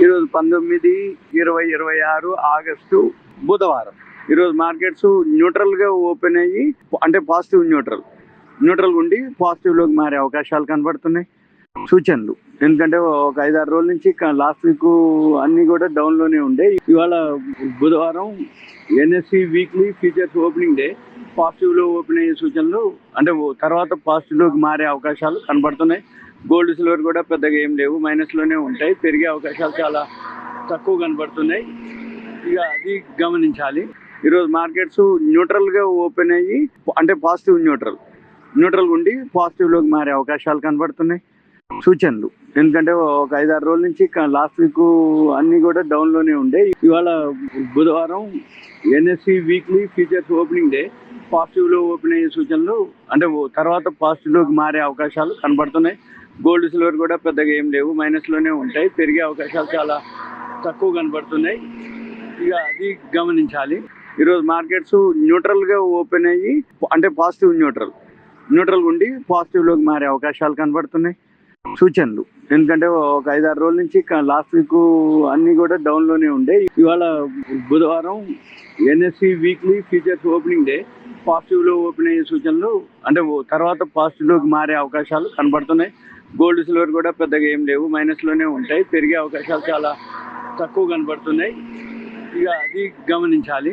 ఈరోజు 19/20/26 ఆగస్టు బుధవారం. ఈరోజు మార్కెట్స్ న్యూట్రల్గా ఓపెన్ అయ్యి అంటే పాజిటివ్ న్యూట్రల్ ఉండి పాజిటివ్లోకి మారే అవకాశాలు కనబడుతున్నాయి. సూచనలు ఎందుకంటే ఒక 5-6 రోజుల నుంచి లాస్ట్ వీక్ అన్ని కూడా డౌన్లోనే ఉండే. ఇవాళ బుధవారం NSE weekly futures opening day. పాజిటివ్లో ఓపెన్ అయ్యే సూచనలు అంటే తర్వాత పాజిటివ్లోకి మారే అవకాశాలు కనబడుతున్నాయి. గోల్డ్ సిల్వర్ కూడా పెద్దగా ఏం లేవు, మైనస్లోనే ఉంటాయి. పెరిగే అవకాశాలు చాలా తక్కువ కనబడుతున్నాయి. ఇక అది గమనించాలి. ఈరోజు మార్కెట్స్ న్యూట్రల్గా ఓపెన్ అయ్యి అంటే పాజిటివ్ న్యూట్రల్ ఉండి పాజిటివ్లోకి మారే అవకాశాలు కనబడుతున్నాయి. సూచనలు ఎందుకంటే ఒక 5-6 రోజుల నుంచి లాస్ట్ వీక్ అన్ని కూడా డౌన్లోనే ఉండే. ఇవాళ బుధవారం NSE weekly futures opening day. పాజిటివ్లో ఓపెన్ అయ్యే సూచనలు అంటే తర్వాత పాజిటివ్లోకి మారే అవకాశాలు కనబడుతున్నాయి. గోల్డ్ సిల్వర్ కూడా పెద్దగా ఏం లేవు, మైనస్లోనే ఉంటాయి. పెరిగే అవకాశాలు చాలా తక్కువ కనబడుతున్నాయి. ఇక అది గమనించాలి. ఈరోజు మార్కెట్స్ న్యూట్రల్గా ఓపెన్ అయ్యి అంటే పాజిటివ్ న్యూట్రల్ ఉండి పాజిటివ్లోకి మారే అవకాశాలు కనబడుతున్నాయి. సూచనలు ఎందుకంటే ఒక 5-6 రోజుల నుంచి లాస్ట్ వీక్ అన్ని కూడా డౌన్లోనే ఉండే. ఇవాళ బుధవారం NSE weekly futures opening day. పాజిటివ్లో ఓపెన్ అయ్యే సూచనలు అంటే తర్వాత పాజిటివ్లోకి మారే అవకాశాలు కనబడుతున్నాయి. గోల్డ్ సిల్వర్ కూడా పెద్దగా ఏం లేవు, మైనస్లోనే ఉంటాయి. పెరిగే అవకాశాలు చాలా తక్కువ కనబడుతున్నాయి. ఇక అది గమనించాలి.